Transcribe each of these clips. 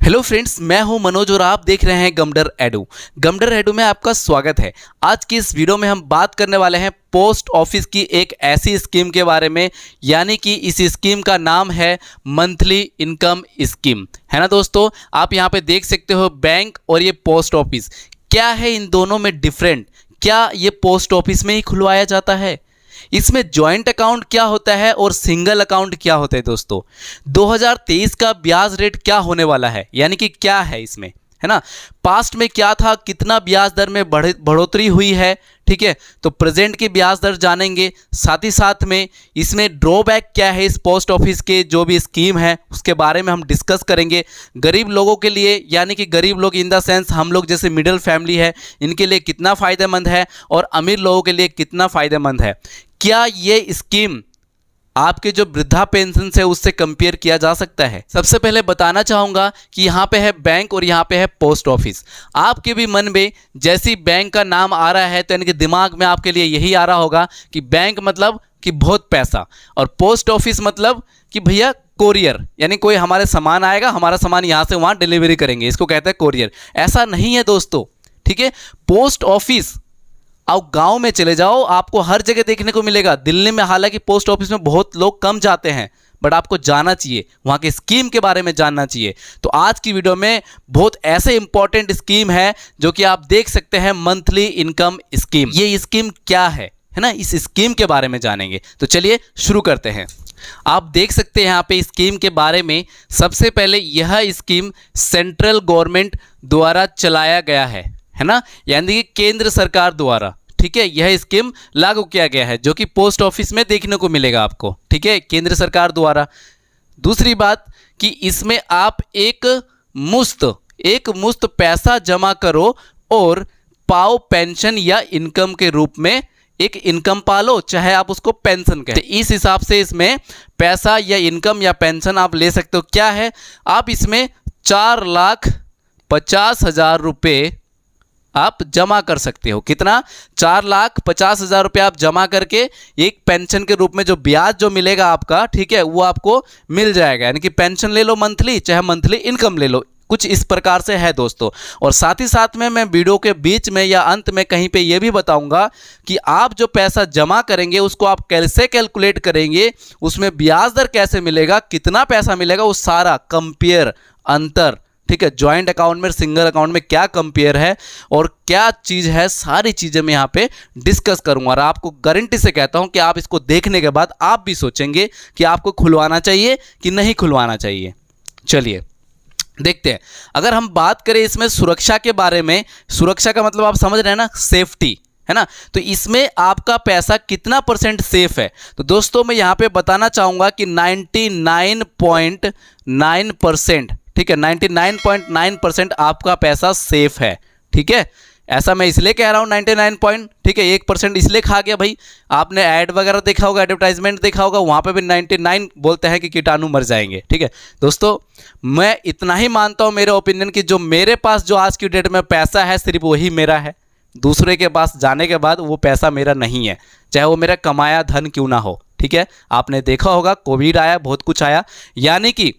Hello friends, मैं हूं मनोज और आप देख रहे हैं गमडर एडू। गमडर एडू में आपका स्वागत है। आज की इस वीडियो में हम बात करने वाले हैं पोस्ट ऑफिस की एक ऐसी स्कीम के बारे में, यानी कि इस स्कीम का नाम है मंथली इनकम स्कीम, है ना दोस्तों। आप यहां पे देख सकते हो बैंक और ये पोस्ट ऑफिस। क्या है इन दोनों में डिफरेंट? क्या ये पोस्ट ऑफिस में ही खुलवाया जाता है? इसमें जॉइंट अकाउंट क्या होता है और सिंगल अकाउंट क्या होता है दोस्तों? 2023 का ब्याज रेट क्या होने वाला है, यानी कि क्या है इसमें, है ना। पास्ट में क्या था, कितना ब्याज दर में बढ़ोतरी हुई है, ठीक है। तो प्रेजेंट की ब्याज दर जानेंगे, साथ ही साथ में इसमें ड्रॉबैक क्या है इस पोस्ट ऑफिस के जो भी स्कीम है उसके बारे में हम डिस्कस करेंगे। गरीब लोगों के लिए, यानी कि गरीब लोग इन द सेंस हम लोग जैसे मिडिल फैमिली है, इनके लिए कितना फ़ायदेमंद है और अमीर लोगों के लिए कितना फ़ायदेमंद है। क्या ये स्कीम आपके जो वृद्धा पेंशन है उससे कंपेयर किया जा सकता है? सबसे पहले बताना चाहूँगा कि यहाँ पे है बैंक और यहाँ पे है पोस्ट ऑफिस। आपके भी मन में जैसी बैंक का नाम आ रहा है तो यानी कि दिमाग में आपके लिए यही आ रहा होगा कि बैंक मतलब कि बहुत पैसा, और पोस्ट ऑफिस मतलब कि भैया कोरियर, यानी कोई हमारे सामान आएगा, हमारा सामान यहाँ से वहाँ डिलीवरी करेंगे, इसको कहते हैं कोरियर। ऐसा नहीं है दोस्तों, ठीक है। पोस्ट ऑफिस आप गांव में चले जाओ, आपको हर जगह देखने को मिलेगा। दिल्ली में हालांकि पोस्ट ऑफिस में बहुत लोग कम जाते हैं, बट आपको जाना चाहिए, वहाँ की स्कीम के बारे में जानना चाहिए। तो आज की वीडियो में बहुत ऐसे इंपॉर्टेंट स्कीम है जो कि आप देख सकते हैं, मंथली इनकम स्कीम। ये स्कीम क्या है ना, इस स्कीम के बारे में जानेंगे। तो चलिए शुरू करते हैं। आप देख सकते हैं यहाँ पे स्कीम के बारे में। सबसे पहले यह स्कीम सेंट्रल गवर्नमेंट द्वारा चलाया गया है ना, यानी कि केंद्र सरकार द्वारा, ठीक है। यह स्कीम लागू किया गया है जो कि पोस्ट ऑफिस में देखने को मिलेगा आपको, ठीक है, केंद्र सरकार द्वारा। दूसरी बात कि इसमें आप एक मुश्त पैसा जमा करो और पाओ पेंशन या इनकम के रूप में एक इनकम पालो, चाहे आप उसको पेंशन कहें। तो इस हिसाब से इसमें पैसा या इनकम या पेंशन आप ले सकते हो। क्या है, आप इसमें 4,50,000 रुपये आप जमा कर सकते हो। कितना? 4,50,000 रुपये आप जमा करके एक पेंशन के रूप में जो ब्याज जो मिलेगा आपका, ठीक है, वो आपको मिल जाएगा। यानी कि पेंशन ले लो मंथली, चाहे मंथली इनकम ले लो, कुछ इस प्रकार से है दोस्तों। और साथ ही साथ में मैं वीडियो के बीच में या अंत में कहीं पे ये भी बताऊंगा कि आप जो पैसा जमा करेंगे उसको आप कैसे कैलकुलेट करेंगे, उसमें ब्याज दर कैसे मिलेगा, कितना पैसा मिलेगा, वो सारा कंपेयर, अंतर, ठीक है, ज्वाइंट अकाउंट में सिंगल अकाउंट में क्या कंपेयर है और क्या चीज़ है, सारी चीज़ें मैं यहाँ पे डिस्कस करूँगा। और आपको गारंटी से कहता हूँ कि आप इसको देखने के बाद आप भी सोचेंगे कि आपको खुलवाना चाहिए कि नहीं खुलवाना चाहिए। चलिए देखते हैं। अगर हम बात करें इसमें सुरक्षा के बारे में, सुरक्षा का मतलब आप समझ रहे हैं ना, सेफ्टी, है ना। तो इसमें आपका पैसा कितना % सेफ है? तो दोस्तों मैं यहाँ पे बताना चाहूँगा कि 99.9%, ठीक है, 99.9% आपका पैसा सेफ है, ठीक है। ऐसा मैं इसलिए कह रहा हूँ 99 ठीक है, 1% इसलिए खा गया भाई। आपने ऐड वगैरह देखा होगा, एडवर्टाइजमेंट देखा होगा, वहाँ पे भी 99 बोलते हैं कि कीटाणु मर जाएंगे, ठीक है। दोस्तों मैं इतना ही मानता हूँ मेरे ओपिनियन की, जो मेरे पास जो आज की डेट में पैसा है सिर्फ वही मेरा है। दूसरे के पास जाने के बाद वो पैसा मेरा नहीं है, चाहे वो मेरा कमाया धन क्यों ना हो, ठीक है। आपने देखा होगा कोविड आया, बहुत कुछ आया, यानी कि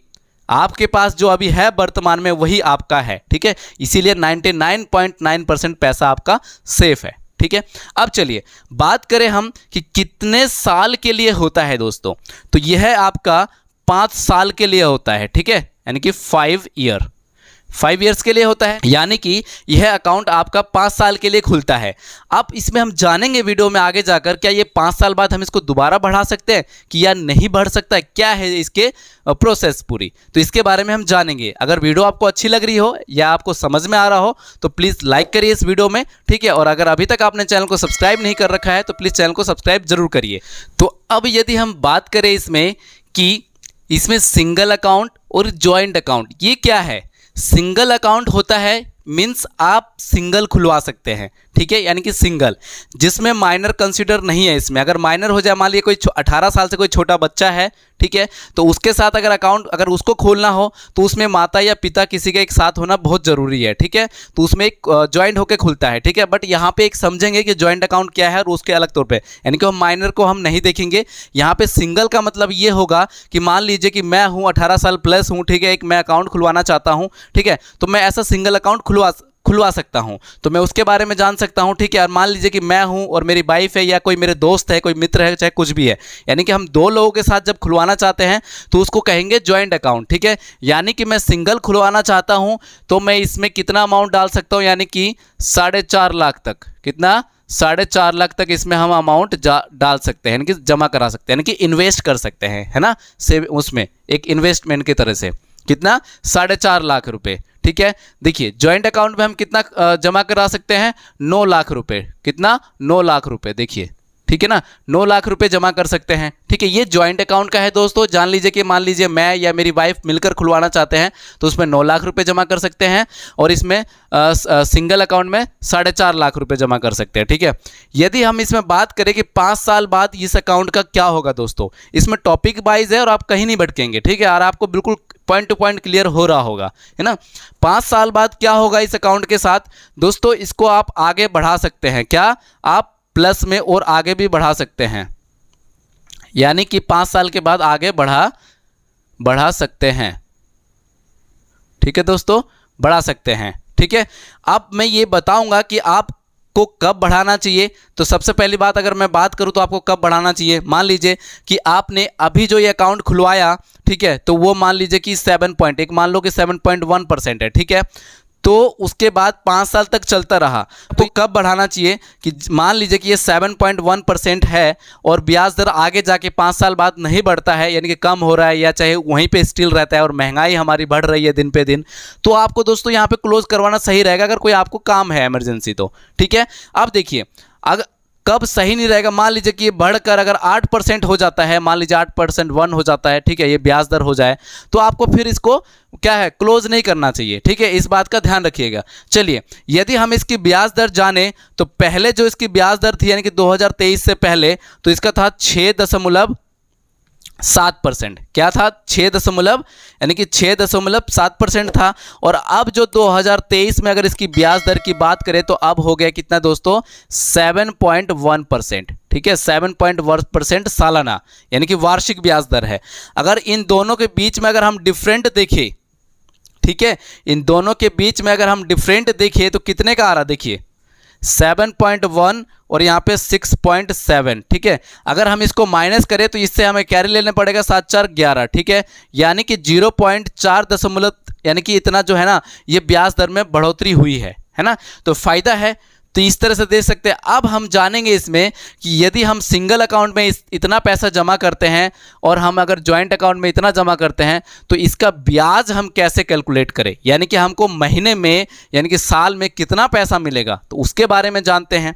आपके पास जो अभी है वर्तमान में वही आपका है, ठीक है। इसीलिए 99.9% पैसा आपका सेफ है, ठीक है। अब चलिए बात करें हम कि कितने साल के लिए होता है दोस्तों। तो यह आपका 5 साल के लिए होता है, ठीक है, यानी कि 5 ईयर्स के लिए होता है, यानी कि यह अकाउंट आपका 5 साल के लिए खुलता है। अब इसमें हम जानेंगे वीडियो में आगे जाकर, क्या ये 5 साल बाद हम इसको दोबारा बढ़ा सकते हैं कि या नहीं बढ़ सकता है, क्या है इसके प्रोसेस पूरी, तो इसके बारे में हम जानेंगे। अगर वीडियो आपको अच्छी लग रही हो या आपको समझ में आ रहा हो तो प्लीज़ लाइक करिए इस वीडियो में, ठीक है। और अगर अभी तक आपने चैनल को सब्सक्राइब नहीं कर रखा है तो प्लीज़ चैनल को सब्सक्राइब जरूर करिए। तो अब यदि हम बात करें इसमें कि इसमें सिंगल अकाउंट और जॉइंट अकाउंट, ये क्या है? सिंगल अकाउंट होता है, मीन्स आप सिंगल खुलवा सकते हैं, ठीक है, यानी कि सिंगल, जिसमें माइनर कंसीडर नहीं है। इसमें अगर माइनर हो जाए, मान लीजिए कोई 18 साल से कोई छोटा बच्चा है, ठीक है। तो उसके साथ अगर अकाउंट अगर उसको खोलना हो तो उसमें माता या पिता किसी का एक साथ होना बहुत ज़रूरी है, ठीक है। तो उसमें एक ज्वाइंट होकर खुलता है, ठीक है। बट यहाँ पे एक समझेंगे कि ज्वाइंट अकाउंट क्या है और उसके अलग तौर पे, यानी कि हम माइनर को हम नहीं देखेंगे। यहाँ पे सिंगल का मतलब ये होगा कि मान लीजिए कि मैं हूँ 18 साल प्लस हूँ, ठीक है, एक मैं अकाउंट खुलवाना चाहता हूँ, ठीक है। तो मैं ऐसा सिंगल अकाउंट खुलवा सकता हूं, तो मैं उसके बारे में जान सकता हूं, ठीक है। और मान लीजिए कि मैं हूं और मेरी वाइफ है या कोई मेरे दोस्त है, कोई मित्र है, चाहे कुछ भी है, यानी कि हम दो लोगों के साथ जब खुलवाना चाहते हैं तो उसको कहेंगे जॉइंट अकाउंट, ठीक है। यानी कि मैं सिंगल खुलवाना चाहता हूं तो मैं इसमें कितना अमाउंट डाल सकता हूं, यानी कि 4.5 लाख तक, कितना 4.5 लाख तक इसमें हम अमाउंट डाल सकते हैं, यानी कि जमा करा सकते हैं, यानी कि इन्वेस्ट कर सकते हैं, है ना, सेव उसमें एक इन्वेस्टमेंट की तरह से। कितना 4.5 लाख रुपए, ठीक है। देखिए जॉइंट अकाउंट में हम कितना जमा करा सकते हैं, 9 लाख रुपए, कितना 9 लाख रुपए, देखिए, ठीक है ना, 9 लाख रुपए जमा कर सकते हैं, ठीक है। ये जॉइंट अकाउंट का है दोस्तों। जान लीजिए कि मान लीजिए मैं या मेरी वाइफ मिलकर खुलवाना चाहते हैं तो उसमें 9 लाख रुपए जमा कर सकते हैं और इसमें सिंगल अकाउंट में 4.5 लाख रुपए जमा कर सकते हैं, ठीक है। यदि हम इसमें बात करें कि 5 साल बाद इस अकाउंट का क्या होगा दोस्तों, इसमें टॉपिक वाइज है और आप कहीं नहीं भटकेंगे, ठीक है, और आपको बिल्कुल पॉइंट टू पॉइंट क्लियर हो रहा होगा, है ना। 5 साल बाद क्या होगा इस अकाउंट के साथ दोस्तों, इसको आप आगे बढ़ा सकते हैं, क्या आप प्लस में और आगे भी बढ़ा सकते हैं, यानी कि 5 साल के बाद आगे बढ़ा सकते हैं, ठीक है दोस्तों, बढ़ा सकते हैं, ठीक है। अब मैं ये बताऊंगा कि आपको कब बढ़ाना चाहिए। तो सबसे पहली बात अगर मैं बात करूं तो आपको कब बढ़ाना चाहिए, मान लीजिए कि आपने अभी जो ये अकाउंट खुलवाया, ठीक है, तो वो मान लीजिए कि 7 मान लो कि 7.1% है, ठीक है। तो उसके बाद 5 साल तक चलता रहा तो कब बढ़ाना चाहिए कि मान लीजिए कि ये 7.1% है और ब्याज दर आगे जाके 5 साल बाद नहीं बढ़ता है, यानी कि कम हो रहा है या चाहे वहीं पे स्टिल रहता है और महंगाई हमारी बढ़ रही है दिन पे दिन, तो आपको दोस्तों यहाँ पे क्लोज करवाना सही रहेगा अगर कोई आपको काम है इमरजेंसी तो, ठीक है। अब देखिए अगर कब सही नहीं रहेगा, मान लीजिए कि ये बढ़कर अगर 8% हो जाता है, मान लीजिए 8% 1 हो जाता है, ठीक है, ये ब्याज दर हो जाए तो आपको फिर इसको क्या है क्लोज नहीं करना चाहिए, ठीक है, इस बात का ध्यान रखिएगा। चलिए यदि हम इसकी ब्याज दर जाने तो पहले जो इसकी ब्याज दर थी यानी कि 2023 से पहले तो इसका था 6.7%, क्या था 6 यानी कि 6.7% था। और अब जो 2023 में अगर इसकी ब्याज दर की बात करें तो अब हो गया कितना दोस्तों 7.1%, ठीक है, 7.1% सालाना, यानी कि वार्षिक ब्याज दर है। अगर इन दोनों के बीच में अगर हम डिफरेंट देखें, ठीक है, इन दोनों के बीच में अगर हम डिफरेंट देखें तो कितने का आ रहा, देखिए 7.1 और यहाँ पे 6.7, ठीक है। अगर हम इसको माइनस करें तो इससे हमें कैरी लेने पड़ेगा 7 4 11, ठीक है, यानी कि 0.4 यानी कि इतना जो है ना ये ब्याज दर में बढ़ोतरी हुई है ना, तो फायदा है। तो इस तरह से दे सकते हैं। अब हम जानेंगे इसमें कि यदि हम सिंगल अकाउंट में इतना पैसा जमा करते हैं और हम अगर जॉइंट अकाउंट में इतना जमा करते हैं तो इसका ब्याज हम कैसे कैलकुलेट करें, यानी कि हमको महीने में यानी कि साल में कितना पैसा मिलेगा, तो उसके बारे में जानते हैं।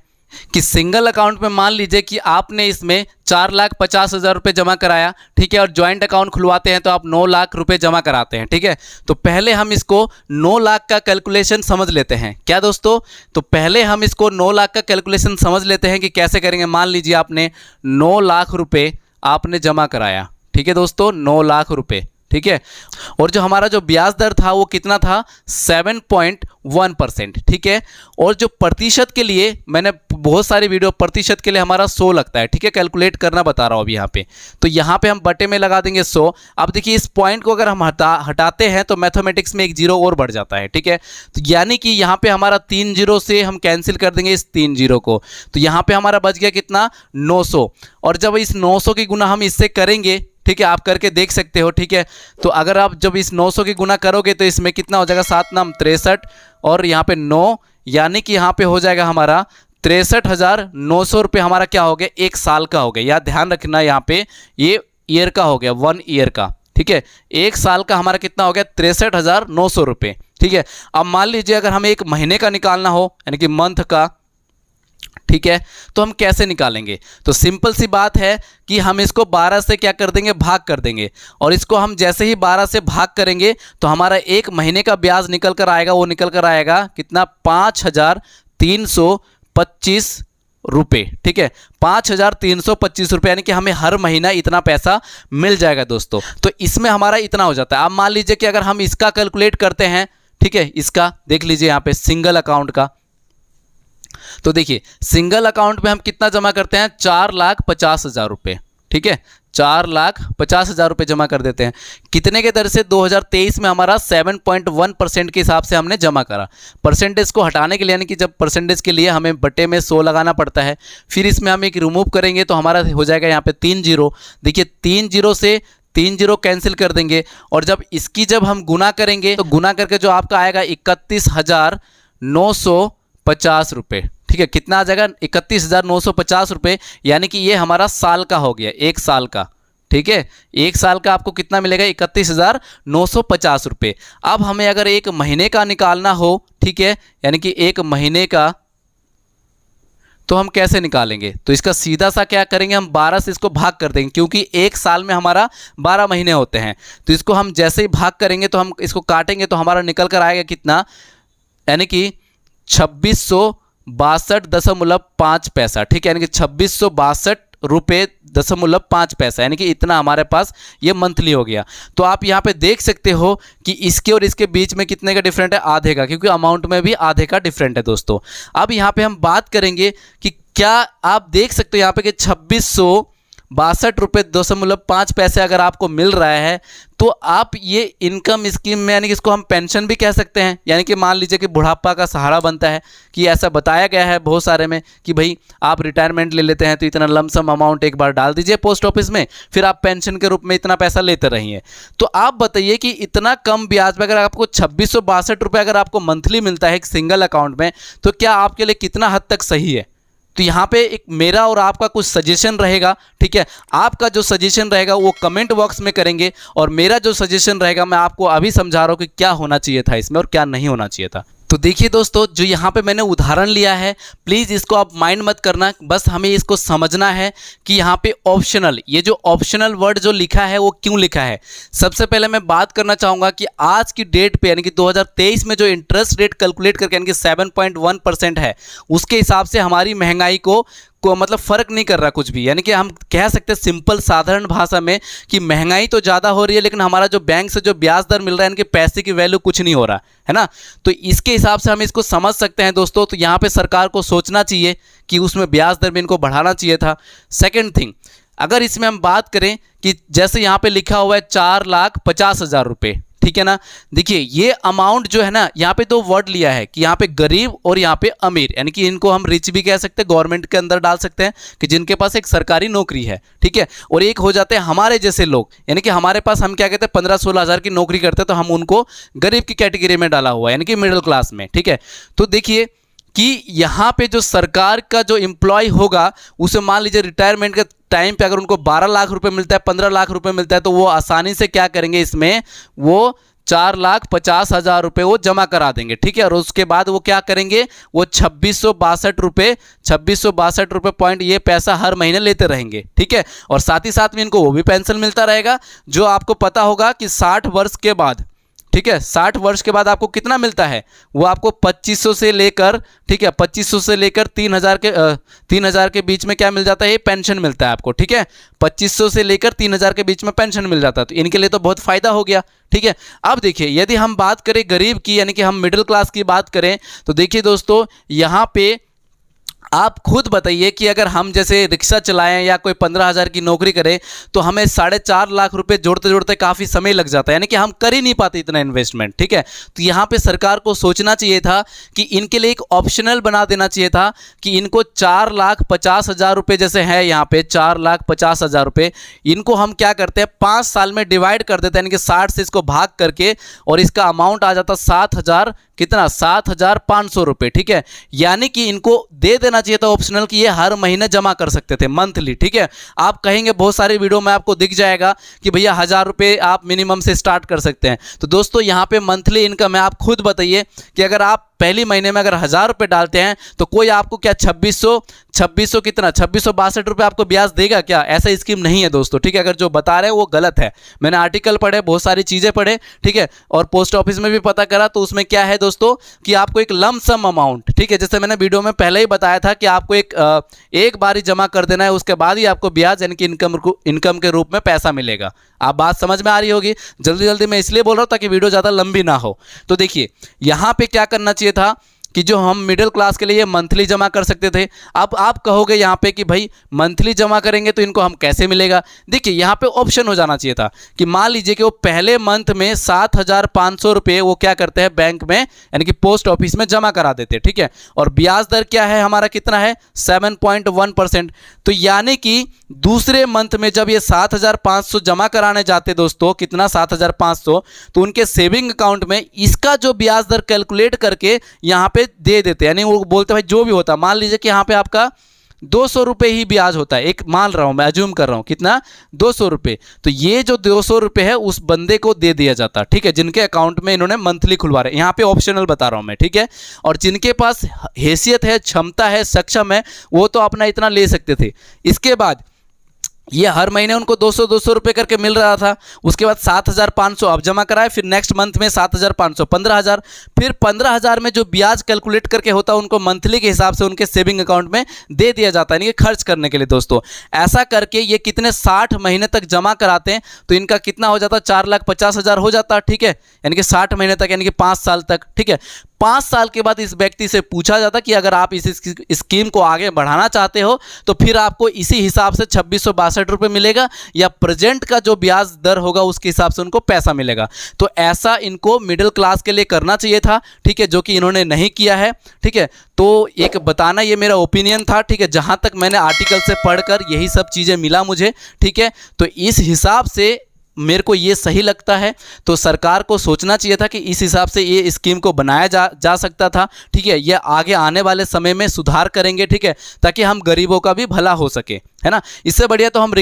कि सिंगल अकाउंट में मान लीजिए कि आपने इसमें 4,50,000 रुपये जमा कराया, ठीक है, और ज्वाइंट अकाउंट खुलवाते हैं तो आप 9 लाख रुपए जमा कराते हैं, ठीक है। तो पहले हम इसको 9 लाख का कैलकुलेशन समझ लेते हैं, क्या दोस्तों, तो पहले हम इसको 9 लाख का कैलकुलेशन समझ लेते हैं कि कैसे करेंगे। मान लीजिए आपने 9 लाख रुपये आपने जमा कराया, ठीक है दोस्तों, 9 लाख रुपये, ठीक है, और जो हमारा जो ब्याज दर था वो कितना था 7.1%, ठीक है। और जो प्रतिशत के लिए मैंने बहुत सारी वीडियो प्रतिशत के लिए हमारा 100 लगता है, ठीक है, कैलकुलेट करना बता रहा हूँ अभी यहाँ पे। तो यहाँ पे हम बटे में लगा देंगे 100। अब देखिए इस पॉइंट को अगर हम हटाते हैं तो मैथमेटिक्स में एक जीरो और बढ़ जाता है, ठीक है। तो यानी कि यहाँ पे हमारा 3 जीरो से हम कैंसिल कर देंगे इस 3 जीरो को, तो यहाँ पे हमारा बच गया कितना 900। और जब इस 900 की गुना हम इससे करेंगे, ठीक है, आप करके देख सकते हो, ठीक है। तो अगर आप जब इस 900 की गुना करोगे तो इसमें कितना हो जाएगा 7 9 63 और यहाँ पे 9, यानी कि यहाँ पे हो जाएगा हमारा 63,900 रुपये हमारा क्या हो गया, एक साल का हो गया। याद ध्यान रखना यहाँ पे ये ईयर का हो गया, 1 ईयर का, ठीक है। एक साल का हमारा कितना हो गया 63,900 रुपये, ठीक है। अब मान लीजिए अगर हमें एक महीने का निकालना हो यानी कि मंथ का, ठीक है, तो हम कैसे निकालेंगे। तो सिंपल सी बात है कि हम इसको 12 से क्या कर देंगे, भाग कर देंगे। और इसको हम जैसे ही 12 से भाग करेंगे तो हमारा एक महीने का ब्याज निकल कर आएगा, वो निकल कर आएगा कितना 5,325 रुपये, ठीक है, 5,325 रुपये, यानी कि हमें हर महीना इतना पैसा मिल जाएगा दोस्तों। तो इसमें हमारा इतना हो जाता है। अब मान लीजिए कि अगर हम इसका कैलकुलेट करते हैं, ठीक है, इसका देख लीजिए यहाँ पे सिंगल अकाउंट का, तो देखिए सिंगल अकाउंट में हम कितना जमा करते हैं, 4,50,000 रुपये, ठीक है, 4,50,000 रुपये जमा कर देते हैं। कितने के दर से, 2023 में हमारा 7.1% के हिसाब से हमने जमा करा। परसेंटेज को हटाने के लिए, यानी कि जब परसेंटेज के लिए हमें बटे में 100 लगाना पड़ता है, फिर इसमें हम एक रिमूव करेंगे तो हमारा हो जाएगा यहाँ पे 3 जीरो। देखिए 3 जीरो से 3 जीरो कैंसिल कर देंगे, और जब इसकी जब हम गुना करेंगे तो गुना करके जो आपका आएगा 31,950 रुपये, ठीक है, कितना आ जाएगा, 31,950 रुपये, यानी कि ये हमारा साल का हो गया, एक साल का, ठीक है, एक साल का आपको कितना मिलेगा, 31,950 रुपये। अब हमें अगर एक महीने का निकालना हो, ठीक है, यानी कि एक महीने का, तो हम कैसे निकालेंगे, तो इसका सीधा सा क्या करेंगे, हम 12 से इसको भाग कर देंगे, क्योंकि एक साल में हमारा 12 महीने होते हैं। तो इसको हम जैसे ही भाग करेंगे तो हम इसको काटेंगे तो हमारा निकल कर आएगा कितना, यानी कि 2662.5 पैसा, ठीक है, यानी कि 2662.5 यानी कि इतना हमारे पास ये मंथली हो गया। तो आप यहाँ पे देख सकते हो कि इसके और इसके बीच में कितने का डिफरेंट है, आधे का, क्योंकि अमाउंट में भी आधे का डिफरेंट है दोस्तों। अब यहाँ पे हम बात करेंगे कि क्या आप देख सकते हो यहाँ पे कि 2662.5 अगर आपको मिल रहा है, तो आप ये इनकम स्कीम में, यानी कि इसको हम पेंशन भी कह सकते हैं, यानी कि मान लीजिए कि बुढ़ापा का सहारा बनता है, कि ऐसा बताया गया है बहुत सारे में कि भाई आप रिटायरमेंट ले लेते हैं तो इतना लमसम अमाउंट एक बार डाल दीजिए पोस्ट ऑफिस में, फिर आप पेंशन के रूप में इतना पैसा लेते रहिए। तो आप बताइए कि इतना कम ब्याज पर अगर आपको 2662 रुपये अगर आपको मंथली मिलता है एक सिंगल अकाउंट में, तो क्या आपके लिए कितना हद तक सही है। तो यहाँ पे एक मेरा और आपका कुछ सजेशन रहेगा, ठीक है, आपका जो सजेशन रहेगा वो कमेंट बॉक्स में करेंगे, और मेरा जो सजेशन रहेगा मैं आपको अभी समझा रहा हूँ कि क्या होना चाहिए था इसमें और क्या नहीं होना चाहिए था। तो देखिए दोस्तों, जो यहाँ पे मैंने उदाहरण लिया है, प्लीज़ इसको आप माइंड मत करना, बस हमें इसको समझना है कि यहाँ पे ऑप्शनल, ये जो ऑप्शनल वर्ड जो लिखा है वो क्यों लिखा है। सबसे पहले मैं बात करना चाहूँगा कि आज की डेट पे, यानी कि 2023 में जो इंटरेस्ट रेट कैलकुलेट करके, यानी कि 7.1% है, उसके हिसाब से हमारी महंगाई को मतलब फ़र्क नहीं कर रहा कुछ भी। यानी कि हम कह सकते हैं सिंपल साधारण भाषा में कि महंगाई तो ज़्यादा हो रही है, लेकिन हमारा जो बैंक से जो ब्याज दर मिल रहा है, यानी कि पैसे की वैल्यू कुछ नहीं हो रहा है ना। तो इसके हिसाब से हम इसको समझ सकते हैं दोस्तों। तो यहाँ पे सरकार को सोचना चाहिए कि उसमें ब्याज दर में इनको बढ़ाना चाहिए था। सेकेंड थिंग, अगर इसमें हम बात करें कि जैसे यहाँ पे लिखा हुआ है 4,50,000 रुपये, ठीक है ना। देखिए ये अमाउंट जो है ना, यहाँ पे दो वर्ड लिया है कि यहाँ पे गरीब और यहाँ पे अमीर, यानी कि इनको हम रिच भी कह सकते हैं, गवर्नमेंट के अंदर डाल सकते हैं कि जिनके पास एक सरकारी नौकरी है, ठीक है, और एक हो जाते हैं हमारे जैसे लोग, यानी कि हमारे पास हम क्या कहते हैं 15-16 हज़ार की नौकरी करते हैं, तो हम उनको गरीब की कैटेगरी में डाला हुआ है, यानी कि मिडिल क्लास में, ठीक है। तो देखिए कि यहाँ पे जो सरकार का जो एम्प्लॉय होगा, उसे मान लीजिए रिटायरमेंट के टाइम पे अगर उनको 12 लाख रुपए मिलता है, 15 लाख रुपए मिलता है, तो वो आसानी से क्या करेंगे, इसमें वो 4,50,000 रुपये वो जमा करा देंगे, ठीक है। और उसके बाद वो क्या करेंगे, वो 2662 रुपये पॉइंट ये पैसा हर महीने लेते रहेंगे, ठीक है। और साथ ही साथ में इनको वो भी पेंशन मिलता रहेगा, जो आपको पता होगा कि 60 वर्ष के बाद, ठीक है, 60 वर्ष के बाद आपको कितना मिलता है, वो आपको 2500 से लेकर, ठीक है, 2500 से लेकर 3,000 के बीच में क्या मिल जाता है, ये पेंशन मिलता है आपको, ठीक है। 2500 से लेकर 3,000 के बीच में पेंशन मिल जाता है, तो इनके लिए तो बहुत फ़ायदा हो गया, ठीक है। अब देखिए यदि हम बात करें गरीब की, यानी कि हम मिडिल क्लास की बात करें, तो देखिए दोस्तों यहाँ पे आप खुद बताइए कि अगर हम जैसे रिक्शा चलाएं या कोई 15,000 की नौकरी करें, तो हमें 4.5 लाख रुपए जोड़ते जोड़ते काफ़ी समय लग जाता है, यानी कि हम कर ही नहीं पाते इतना इन्वेस्टमेंट, ठीक है। तो यहाँ पे सरकार को सोचना चाहिए था कि इनके लिए एक ऑप्शनल बना देना चाहिए था कि इनको 4,50,000 रुपये जैसे है यहाँ पे 4,50,000 रुपये, इनको हम क्या करते हैं 5 साल में डिवाइड कर देते हैं, यानी कि 60 से इसको भाग करके, और इसका अमाउंट आ जाता 7,000 कितना 7,500 रुपये, ठीक है। यानी कि इनको दे देना चाहिए था ऑप्शनल कि ये हर महीने जमा कर सकते थे मंथली, ठीक है। आप कहेंगे बहुत सारी वीडियो में आपको दिख जाएगा कि भैया 1,000 रुपये आप मिनिमम से स्टार्ट कर सकते हैं। तो दोस्तों यहाँ पे मंथली इनकम है, आप खुद बताइए कि अगर आप पहली महीने में अगर 1000 रुपये डालते हैं तो कोई आपको क्या 2600 कितना 2662 रुपये आपको ब्याज देगा क्या? ऐसा स्कीम नहीं है दोस्तों, ठीक है। अगर जो बता रहे हैं वो गलत है। मैंने आर्टिकल पढ़े, बहुत सारी चीज़ें पढ़े, ठीक है, और पोस्ट ऑफिस में भी पता करा, तो उसमें क्या है दोस्तों कि आपको एक लम सम अमाउंट, ठीक है, जैसे मैंने वीडियो में पहले ही बताया था कि आपको एक बार ही जमा कर देना है, उसके बाद ही आपको ब्याज यानी कि इनकम के रूप में पैसा मिलेगा। आप बात समझ में आ रही होगी। जल्दी जल्दी मैं इसलिए बोल रहा हूँ ताकि वीडियो ज़्यादा लंबी ना हो। तो देखिए यहाँ पे क्या करना चाहिए था कि जो हम मिडिल क्लास के लिए मंथली जमा कर सकते थे। अब आप कहोगे यहाँ पे कि भाई मंथली जमा करेंगे तो इनको हम कैसे मिलेगा? देखिए यहाँ पे ऑप्शन हो जाना चाहिए था कि मान लीजिए कि वो पहले मंथ में 7500 रुपये वो क्या करते हैं बैंक में यानी कि पोस्ट ऑफिस में जमा करा देते हैं, ठीक है। और ब्याज दर क्या है हमारा, कितना है 7.1%। तो यानी कि दूसरे मंथ में जब ये 7500 जमा कराने जाते दोस्तों, कितना 7500, तो उनके सेविंग अकाउंट में इसका जो ब्याज दर कैलकुलेट करके यहाँ पे दे देते, यानी वो बोलते भाई जो भी होता, मान लीजिए कि यहाँ पे आपका 200 रुपये ही ब्याज होता है, एक मान रहा हूँ मैं, अज्यूम कर रहा हूँ, कितना 200 रुपये। तो ये जो 200 रुपये है उस बंदे को दे दिया जाता, ठीक है, जिनके अकाउंट में इन्होंने मंथली खुलवा रहे हैं। यहाँ पे ऑप्शनल बता रहा हूँ मैं, ठीक है। और जिनके पास हैसियत है, क्षमता है, सक्षम है, वो तो अपना इतना ले सकते थे। इसके बाद ये हर महीने उनको 200 रुपये करके मिल रहा था। उसके बाद 7500 अब जमा कराए, फिर नेक्स्ट मंथ में 7500 15000, फिर 15000 में जो ब्याज कैलकुलेट करके होता है उनको मंथली के हिसाब से उनके सेविंग अकाउंट में दे दिया जाता है, यानी कि खर्च करने के लिए दोस्तों। ऐसा करके ये कितने 60 महीने तक जमा कराते हैं तो इनका कितना हो जाता है 4,50,000 हो जाता है, ठीक है, यानी कि 60 महीने तक, यानी कि 5 साल तक, ठीक है। 5 साल के बाद इस व्यक्ति से पूछा जाता कि अगर आप इस स्कीम को आगे बढ़ाना चाहते हो तो फिर आपको इसी हिसाब से 2662 रुपये मिलेगा या प्रेजेंट का जो ब्याज दर होगा उसके हिसाब से उनको पैसा मिलेगा। तो ऐसा इनको मिडिल क्लास के लिए करना चाहिए था, ठीक है, जो कि इन्होंने नहीं किया है, ठीक है। तो एक बताना ये मेरा ओपिनियन था, ठीक है, जहां तक मैंने आर्टिकल से पढ़कर यही सब चीज़ें मिला मुझे, ठीक है। तो इस हिसाब से मेरे को ये सही लगता है। तो सरकार को सोचना चाहिए था कि इस हिसाब से ये स्कीम को बनाया जा सकता था, ठीक है। ये आगे आने वाले समय में सुधार करेंगे, ठीक है, ताकि हम गरीबों का भी भला हो सके, है ना। इससे बढ़िया तो हम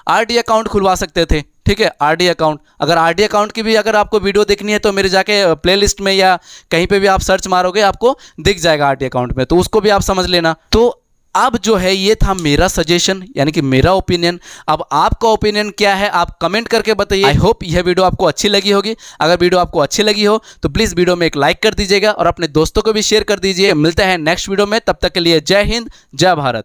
आरडी अकाउंट खुलवा सकते थे, ठीक है। आरडी अकाउंट, अगर आरडी अकाउंट की भी अगर आपको वीडियो देखनी है तो मेरे जाके प्लेलिस्ट में या कहीं पे भी आप सर्च मारोगे आपको दिख जाएगा आरडी अकाउंट में, तो उसको भी आप समझ लेना। तो अब जो है ये था मेरा सजेशन, यानी कि मेरा ओपिनियन। अब आपका ओपिनियन क्या है आप कमेंट करके बताइए। आई होप यह वीडियो आपको अच्छी लगी होगी। अगर वीडियो आपको अच्छी लगी हो तो प्लीज़ वीडियो में एक लाइक कर दीजिएगा और अपने दोस्तों को भी शेयर कर दीजिए। मिलते हैं नेक्स्ट वीडियो में, तब तक के लिए जय हिंद, जय भारत।